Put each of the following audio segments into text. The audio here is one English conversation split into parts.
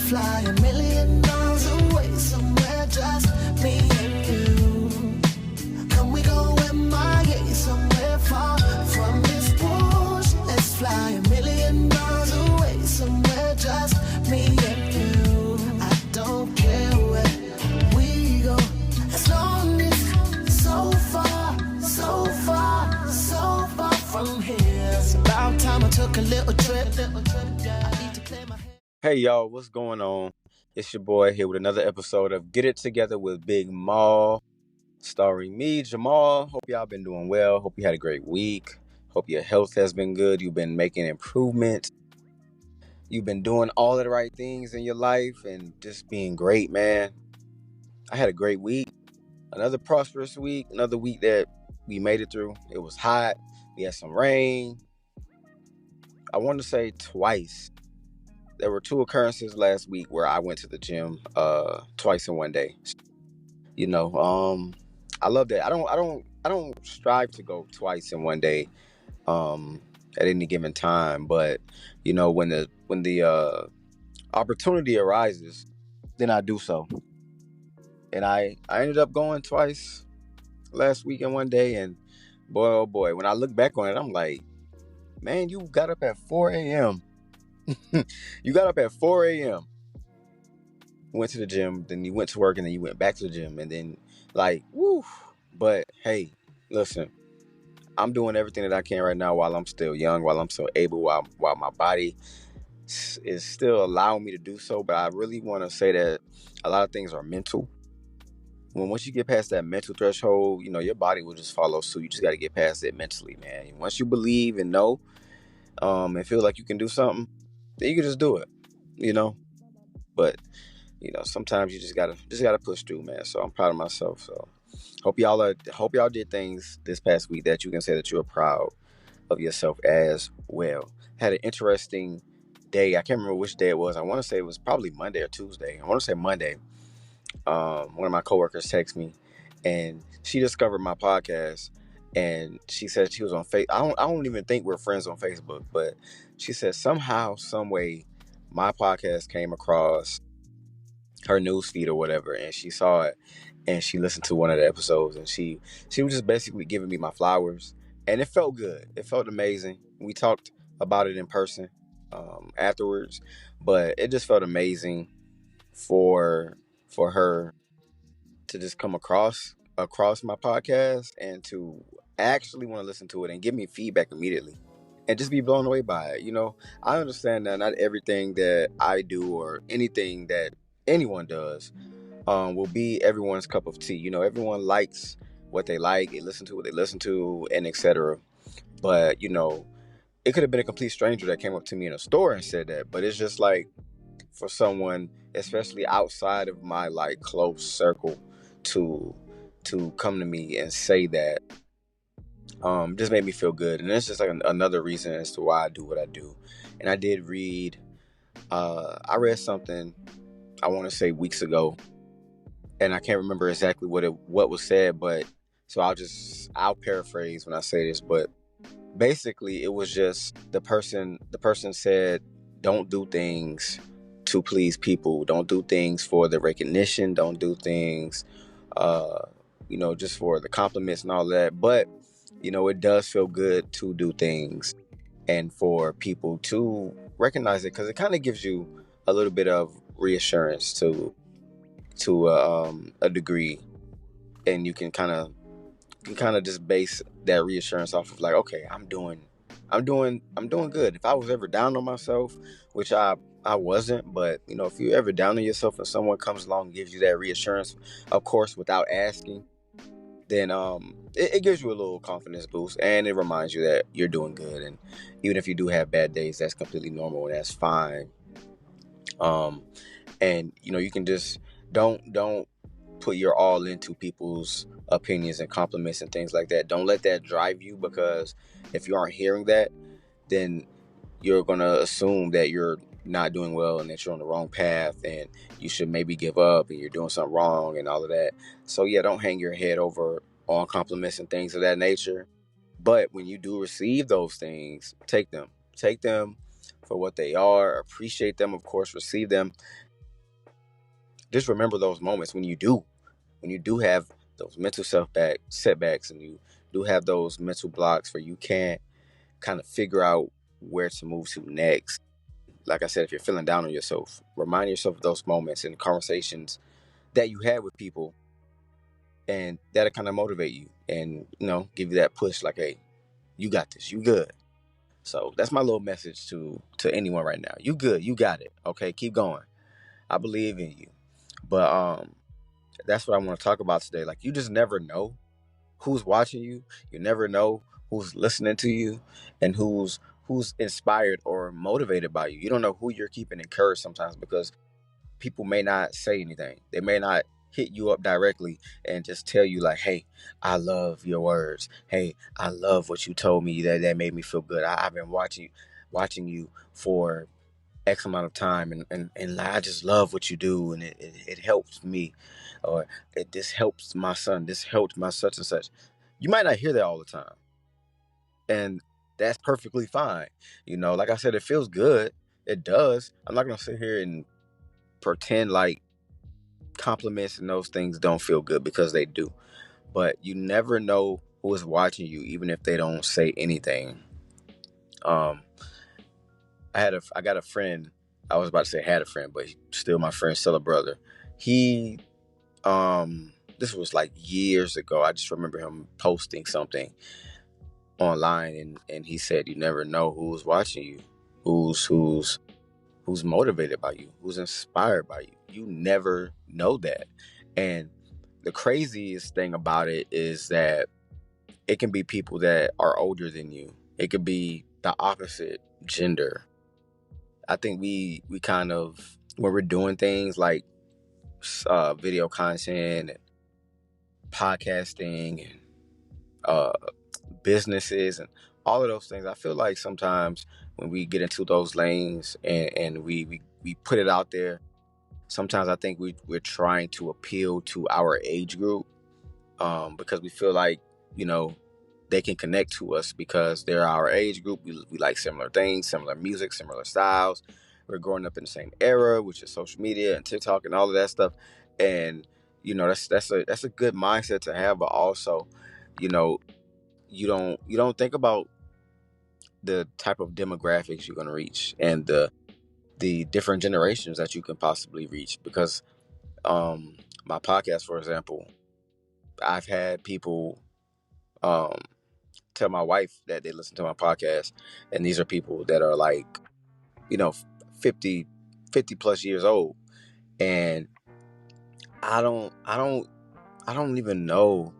fly a million miles away somewhere, just me and you. Come we go MIA somewhere far from this bush. Let's fly a million miles away somewhere, just me and you. I don't care where we go, as long as so far, so far, so far from here. It's about time I took a little trip. I need to clear my head. Hey y'all, what's going on? It's your boy here with another episode of Get It Together with Big Maul, starring me, Jamal. Hope y'all been doing well. Hope you had a great week. Hope your health has been good. You've been making improvements. You've been doing all of the right things in your life and just being great, man. I had a great week. Another prosperous week. Another week that we made it through. It was hot. We had some rain. I want to say twice. There were two occurrences last week where I went to the gym twice in one day. You know, I love that. I don't strive to go twice in one day at any given time, but you know, when the opportunity arises, then I do so. And I ended up going twice last week in one day, and boy oh boy, when I look back on it, I'm like, man, you got up at 4 a.m. You got up at 4 a.m. Went to the gym, then you went to work, and then you went back to the gym, and then like, woo. But hey, listen, I'm doing everything that I can right now while I'm still young, while I'm still able, while my body is still allowing me to do so. But I really want to say that a lot of things are mental. Once you get past that mental threshold, you know, your body will just follow suit. You just got to get past it mentally, man. Once you believe and know, and feel like you can do something, then you can just do it, you know. But you know, sometimes you just gotta push through, man. So I'm proud of myself. So hope y'all did things this past week that you can say that you're proud of yourself as well. Had an interesting day. I can't remember which day it was. I want to say it was probably Monday or Tuesday. I want to say Monday. One of my coworkers texted me, and she discovered my podcast, and she said she was on Facebook. I don't even think we're friends on Facebook, but she said somehow, some way, my podcast came across her news feed or whatever, and she saw it, and she listened to one of the episodes, and she was just basically giving me my flowers, and it felt good. It felt amazing. We talked about it in person afterwards, but it just felt amazing for her to just come across my podcast and to actually want to listen to it and give me feedback immediately and just be blown away by it. You know, I understand that not everything that I do or anything that anyone does will be everyone's cup of tea. You know, everyone likes what they like, they listen to what they listen to, and etc. But you know, it could have been a complete stranger that came up to me in a store and said that. But it's just like for someone, especially outside of my like close circle, to come to me and say that just made me feel good. And it's just like another reason as to why I do what I do. And I did read I read something, I want to say weeks ago, and I can't remember exactly what was said, but so I'll paraphrase when I say this, but basically it was just the person said, don't do things to please people, don't do things for the recognition, don't do things you know, just for the compliments and all that. But you know, it does feel good to do things and for people to recognize it, because it kind of gives you a little bit of reassurance to a degree, and you can kind of just base that reassurance off of like, okay, I'm doing good. If I was ever down on myself, which I wasn't, but you know, if you're ever down on yourself and someone comes along and gives you that reassurance, of course, without asking, then it gives you a little confidence boost, and it reminds you that you're doing good. And even if you do have bad days, that's completely normal and that's fine. And you know, you can just don't put your all into people's opinions and compliments and things like that. Don't let that drive you, because if you aren't hearing that, then you're gonna assume that you're not doing well and that you're on the wrong path and you should maybe give up and you're doing something wrong and all of that. So yeah, don't hang your head over on compliments and things of that nature. But when you do receive those things, take them for what they are, appreciate them, of course, receive them, just remember those moments when you do have those mental setbacks, and you do have those mental blocks where you can't kind of figure out where to move to next. Like I said, if you're feeling down on yourself, remind yourself of those moments and conversations that you had with people, and that'll kind of motivate you and give you that push. Like, hey, you got this, you good. So that's my little message to anyone right now. You good, you got it. Okay, keep going. I believe in you. But that's what I want to talk about today. Like, you just never know who's watching you. You never know who's listening to you, and who's inspired or motivated by you. You don't know who you're keeping encouraged sometimes, because people may not say anything. They may not hit you up directly and just tell you like, "Hey, I love your words. Hey, I love what you told me. That made me feel good. I've been watching you for X amount of time, and like, I just love what you do, and it helps me, or this helps my son. This helped my such and such." You might not hear that all the time, and that's perfectly fine. Like I said, it feels good. It does. I'm not gonna sit here and pretend like compliments and those things don't feel good, because they do. But you never know who is watching you, even if they don't say anything. Um, I got a friend. I was about to say had a friend, but he's still my friend, still a brother. He this was like years ago. I just remember him posting something online, and he said, "You never know who's watching you, who's motivated by you, who's inspired by you. You never know that." And the craziest thing about it is that it can be people that are older than you. It could be the opposite gender. I think we kind of, when we're doing things like video content and podcasting and uh, businesses and all of those things, I feel like sometimes when we get into those lanes, and we put it out there, sometimes I think we're trying to appeal to our age group, because we feel like, they can connect to us because they're our age group. We like similar things, similar music, similar styles. We're growing up in the same era, which is social media and TikTok and all of that stuff. And that's a good mindset to have, but also, you know, you don't think about the type of demographics you're going to reach, and the different generations that you can possibly reach. Because my podcast, for example, I've had people um tell my wife that they listen to my podcast, and these are people that are like, you know 50 plus years old. And I don't even know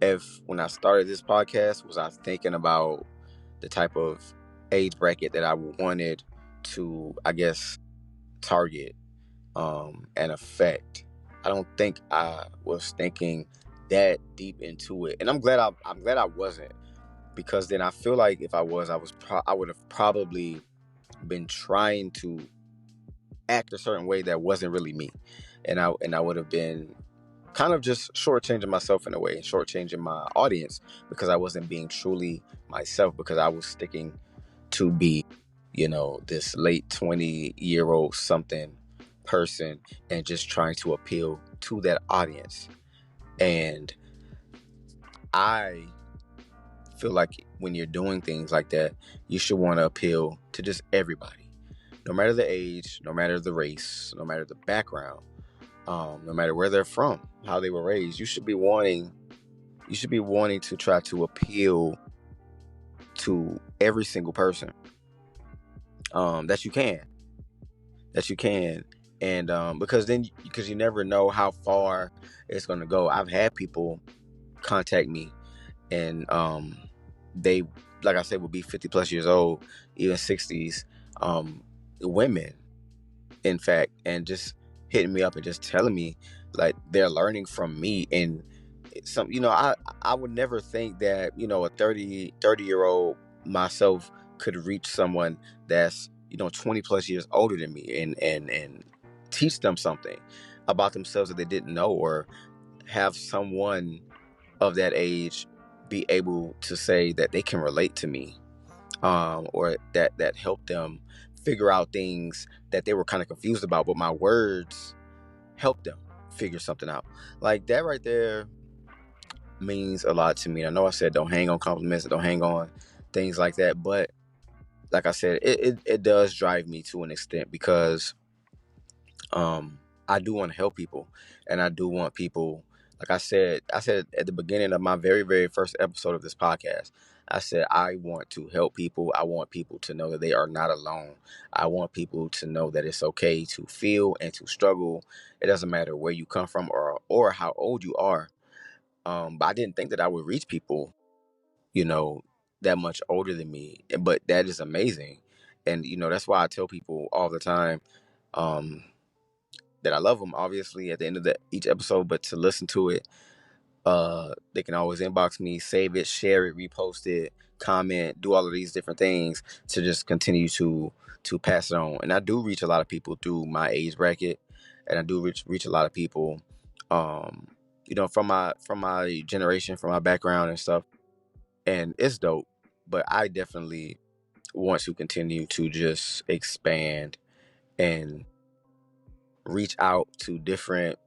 if, when I started this podcast, was I thinking about the type of age bracket that I wanted to, I guess, target and affect. I don't think I was thinking that deep into it, and I'm glad I wasn't, because then I feel like if I was, I would have probably been trying to act a certain way that wasn't really me, and I would have been kind of just shortchanging myself in a way, and shortchanging my audience, because I wasn't being truly myself, because I was sticking to be, this late 20-year-old something person, and just trying to appeal to that audience. And I feel like when you're doing things like that, you should want to appeal to just everybody, no matter the age, no matter the race, no matter the background, no matter where they're from, how they were raised. You should be wanting to try to appeal to every single person that you can, and because you never know how far it's going to go. I've had people contact me, and they, like I said, will be 50 plus years old, even 60s, women, in fact, and just hitting me up and just telling me like they're learning from me. And I would never think that, a 30-year-old myself could reach someone that's, 20 plus years older than me, and teach them something about themselves that they didn't know, or have someone of that age be able to say that they can relate to me, or that helped them figure out things that they were kind of confused about, but my words help them figure something out. Like that right there means a lot to me. I know I said don't hang on compliments, don't hang on things like that, but like I said, it does drive me to an extent because I do want to help people, and I do want people. Like I said at the beginning of my very very first episode of this podcast, I said I want to help people. I want people to know that they are not alone. I want people to know that it's okay to feel and to struggle. It doesn't matter where you come from or how old you are. But I didn't think that I would reach people, you know, that much older than me. But that is amazing, and that's why I tell people all the time. Um, that I love them, obviously, at the end of each episode, but to listen to it, they can always inbox me, save it, share it, repost it, comment, do all of these different things to just continue to pass it on. And I do reach a lot of people through my age bracket, and I do reach a lot of people, um, from my generation, from my background and stuff, and it's dope. But I definitely want to continue to just expand and reach out to different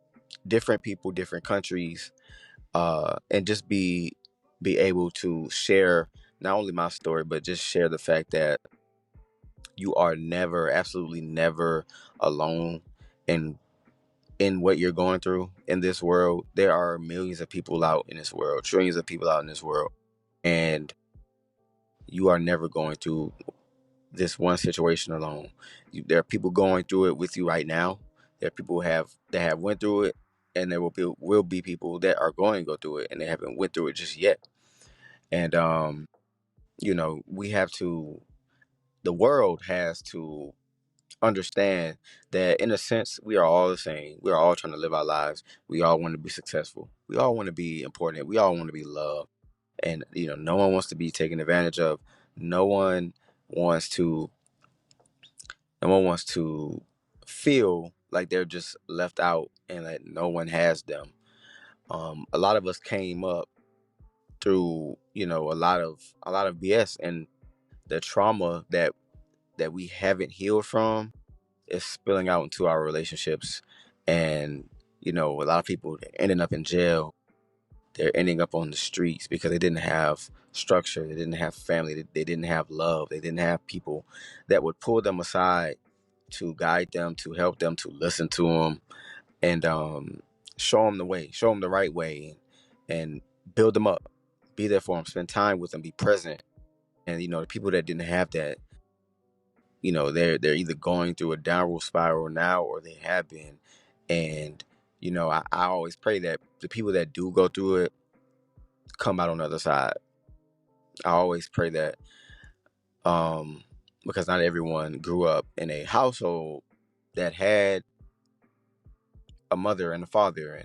people, different countries, and just be able to share not only my story, but just share the fact that you are never, absolutely never alone in what you're going through in this world. There are millions of people out in this world, trillions of people out in this world, and you are never going through this one situation alone. There are people going through it with you right now. There are people that have went through it, and there will be people that are going to go through it, and they haven't went through it just yet. And we have to. The world has to understand that, in a sense, we are all the same. We are all trying to live our lives. We all want to be successful. We all want to be important. We all want to be loved. And no one wants to be taken advantage of. No one wants to No one wants to feel like they're just left out and that no one has them. A lot of us came up through, a lot of BS, and the trauma that we haven't healed from is spilling out into our relationships. And a lot of people ending up in jail. They're ending up on the streets because they didn't have structure. They didn't have family. They didn't have love. They didn't have people that would pull them aside to guide them, to help them, to listen to them, and show them the way, show them the right way, and build them up, be there for them, spend time with them, be present. And the people that didn't have that, they're either going through a downward spiral now, or they have been. And I always pray that the people that do go through it come out on the other side. I always pray that, because not everyone grew up in a household that had a mother and a father,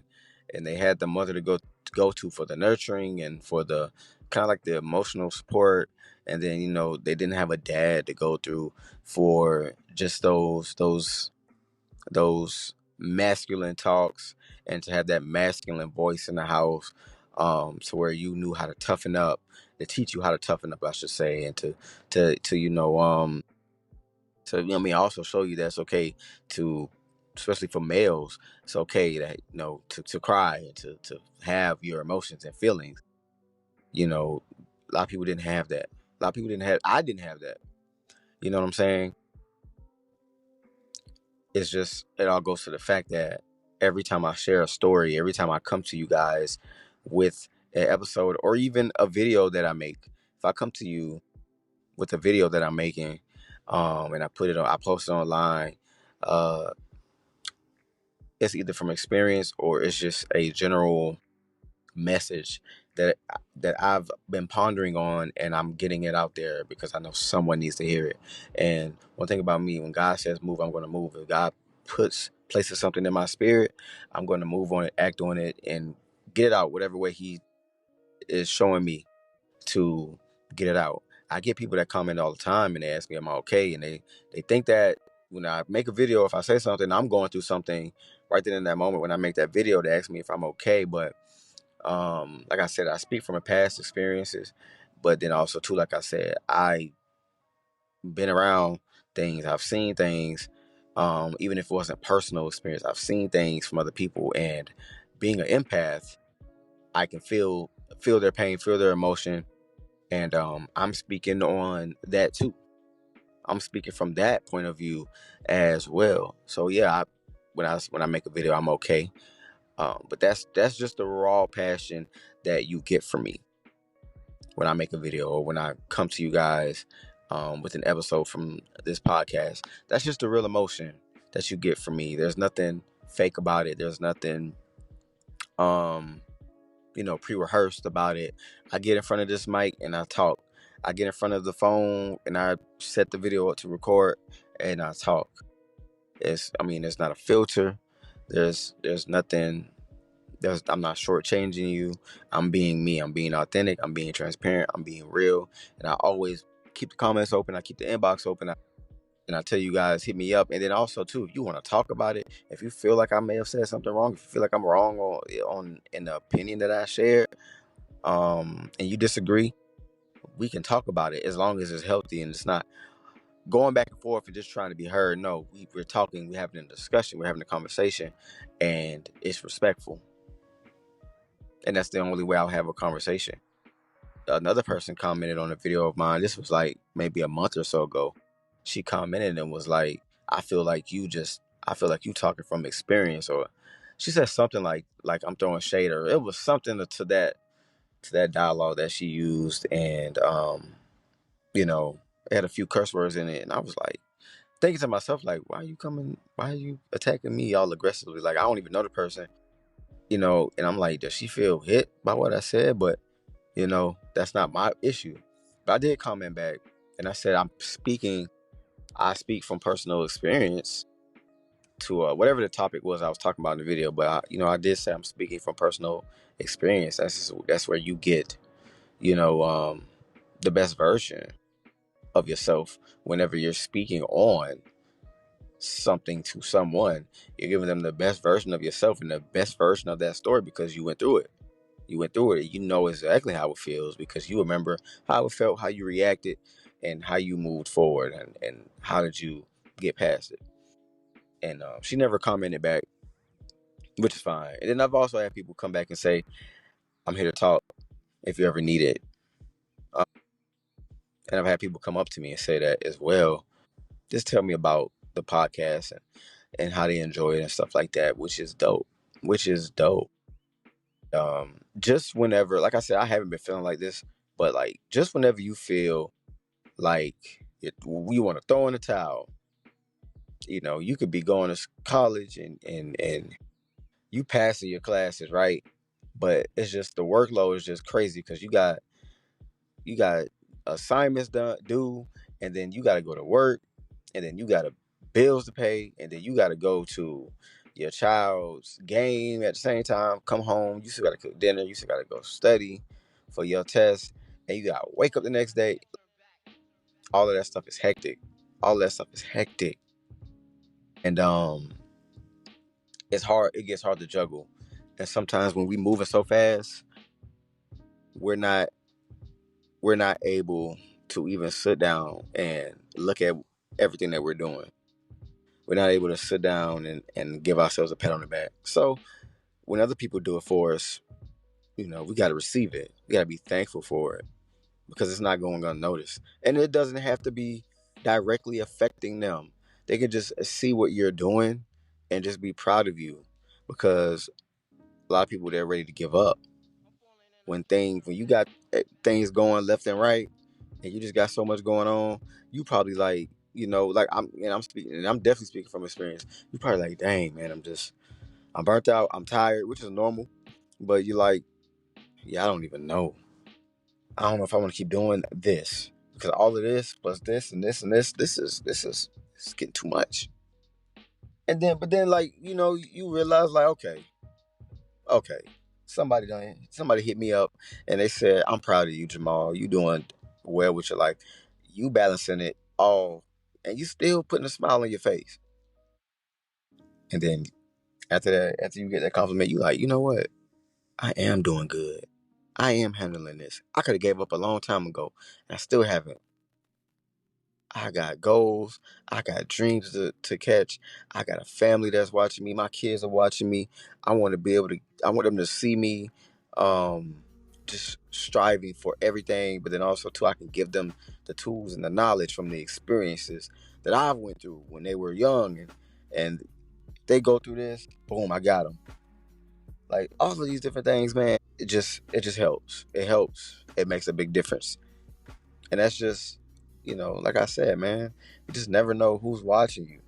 and they had the mother to go to for the nurturing and for the kind of like the emotional support, and then they didn't have a dad to go through for just those masculine talks, and to have that masculine voice in the house, to where you knew how to toughen up, to teach you how to toughen up, I should say, and to so also show you that it's okay to, especially for males, it's okay that to cry and to have your emotions and feelings. A lot of people didn't have that. A lot of people didn't have. I didn't have that. You know what I'm saying? It's just, it all goes to the fact that every time I share a story, every time I come to you guys with an episode or even a video that I make, if I come to you with a video that I'm making, and I post it online, uh, it's either from experience or it's just a general message that I've been pondering on, and I'm getting it out there because I know someone needs to hear it. And one thing about me, when God says move, I'm going to move. If God places something in my spirit, I'm going to move on it, act on it, and get it out whatever way He is showing me to get it out. I get people that comment all the time and they ask me, am I okay? And they think that when I make a video, if I say something, I'm going through something right then in that moment when I make that video. They ask me if I'm okay. But like I said, I speak from a past experiences, but then also too, like I said, I been around things, I've seen things, Even if it wasn't personal experience, I've seen things from other people, and being an empath, I can feel their pain, feel their emotion, and I'm speaking on that too. I'm speaking from that point of view as well. So yeah, when I make a video, I'm okay. But that's just the raw passion that you get from me when I make a video, or when I come to you guys with an episode from this podcast. That's just the real emotion that you get from me. There's nothing fake about it. There's nothing um pre-rehearsed about it. I get in front of this mic and I talk. I get in front of the phone and I set the video up to record and I talk. There's not a filter. There's nothing. I'm not shortchanging you. I'm being me. I'm being authentic. I'm being transparent. I'm being real. And I always keep the comments open. I keep the inbox open. And I tell you guys, hit me up. And then also too, if you want to talk about it, if you feel like I may have said something wrong, if you feel like I'm wrong on in the opinion that I shared, and you disagree, we can talk about it as long as it's healthy and it's not going back and forth and just trying to be heard. No, we're talking, we're having a discussion, we're having a conversation, and it's respectful. And that's the only way I'll have a conversation. Another person commented on a video of mine. This was like maybe a month or so ago. She commented and was like, I feel like you talking from experience, or she said something like I'm throwing shade, or it was something to that dialogue that she used, and it had a few curse words in it, and I was like thinking to myself, like, why are you attacking me all aggressively? Like, I don't even know the person, and I'm like, does she feel hit by what I said? But that's not my issue. But I did comment back and I said, I speak from personal experience to whatever the topic was I was talking about in the video. But I did say I'm speaking from personal experience. That's where you get, the best version of yourself. Whenever you're speaking on something to someone, you're giving them the best version of yourself and the best version of that story, because you went through it. You know exactly how it feels, because you remember how it felt, how you reacted, and how you moved forward, and how did you get past it. And she never commented back, which is fine. And then I've also had people come back and say, I'm here to talk if you ever need it. And I've had people come up to me and say that as well. Just tell me about the podcast and how they enjoy it and stuff like that, which is dope. Just whenever, like I said, I haven't been feeling like this, but like just whenever you feel like you want to throw in the towel, you could be going to college and you passing your classes, right? But it's just the workload is just crazy, because you got assignments due, and then you got to go to work, and then you got bills to pay, and then you got to go to your child's game at the same time. Come home, you still got to cook dinner, you still got to go study for your test, and you got to wake up the next day. All of that stuff is hectic. And it's hard. It gets hard to juggle, and sometimes when we moving so fast, we're not able to even sit down and look at everything that we're doing. We're not able to sit down and give ourselves a pat on the back. So when other people do it for us, we got to receive it. We got to be thankful for it, because it's not going unnoticed. And it doesn't have to be directly affecting them. They can just see what you're doing and just be proud of you, because a lot of people, they're ready to give up. When you got things going left and right, and you just got so much going on, you probably like, like I'm speaking, and I'm definitely speaking from experience. You probably like, dang man, I'm burnt out, I'm tired, which is normal. But you like, yeah, I don't even know. I don't know if I want to keep doing this, because all of this plus this and this and this is getting too much. But then like, you realize like, okay, somebody hit me up and they said, I'm proud of you, Jamal. You doing well with your life. You balancing it all, and you still putting a smile on your face. And then after you get that compliment, you like, you know what? I am doing good. I am handling this. I could have gave up a long time ago, and I still haven't. I got goals. I got dreams to catch. I got a family that's watching me. My kids are watching me. I want to be able to, I want them to see me um, just striving for everything, but then also too, I can give them the tools and the knowledge from the experiences that I've went through when they were young. And they go through this, boom, I got them. Like all of these different things, man, it just helps. It helps. It makes a big difference. And that's just, like I said, man, you just never know who's watching you.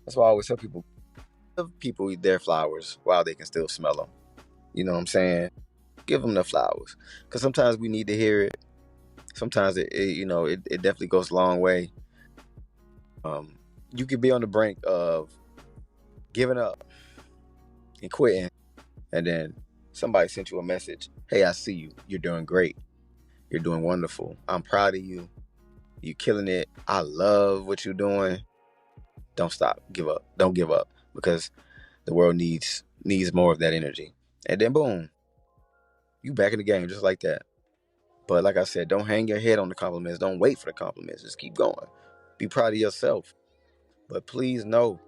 That's why I always tell people, give people their flowers while they can still smell them. You know what I'm saying? Give them the flowers. Because sometimes we need to hear it. Sometimes it definitely goes a long way. You could be on the brink of giving up and quitting. And then somebody sent you a message. Hey, I see you. You're doing great. You're doing wonderful. I'm proud of you. You're killing it. I love what you're doing. Don't stop. Give up. Don't give up, because the world needs more of that energy. And then boom, you back in the game just like that. But like I said, don't hang your head on the compliments. Don't wait for the compliments. Just keep going. Be proud of yourself. But please know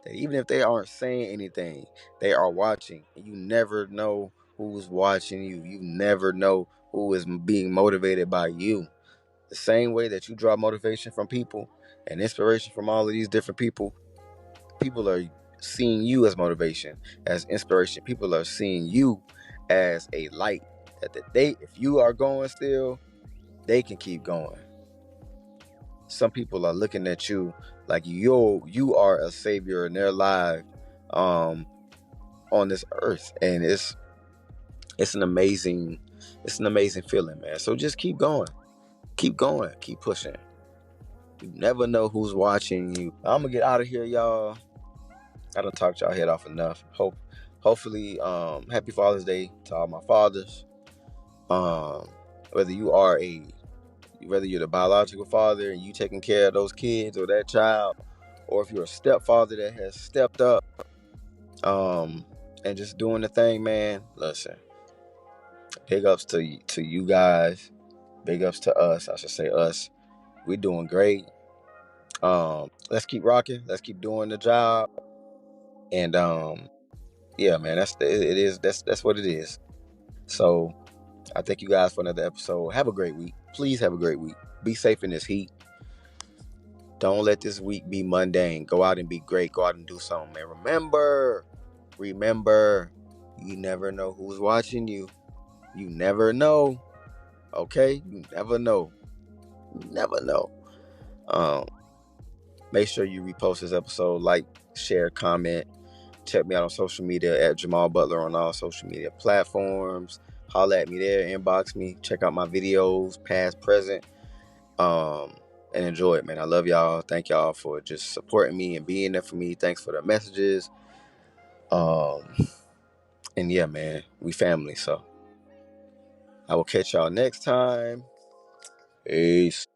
that even if they aren't saying anything, they are watching. And you never know who's watching you. You never know who is being motivated by you. The same way that you draw motivation from people and inspiration from all of these different people, people are seeing you as motivation, as inspiration. People are seeing you as a light that if you are going still, they can keep going. Some people are looking at you like you are a savior in their life on this earth, and it's an amazing feeling, man. So just keep going, keep pushing. You never know who's watching you. I'm gonna get out of here, y'all. I done talked y'all head off enough. Hopefully, happy Father's Day to all my fathers. Whether you're the biological father and you taking care of those kids or that child, or if you're a stepfather that has stepped up, and just doing the thing, man. Listen, big ups to you guys. Big ups to us. I should say us. We're doing great. Let's keep rocking. Let's keep doing the job. And yeah, man, that's what it is. So I thank you guys for another episode. Have a great week. Please have a great week. Be safe in this heat. Don't let this week be mundane. Go out and be great. Go out and do something, man. Remember, you never know who's watching you. You never know. Okay? You never know. Make sure you repost this episode, like, share, comment. Check me out on social media at Jamal Butler on all social media platforms. Holla at me there, inbox me, check out my videos, past, present, and enjoy it, man. I love y'all. Thank y'all for just supporting me and being there for me. Thanks for the messages. And yeah, man, we family. So I will catch y'all next time. Peace.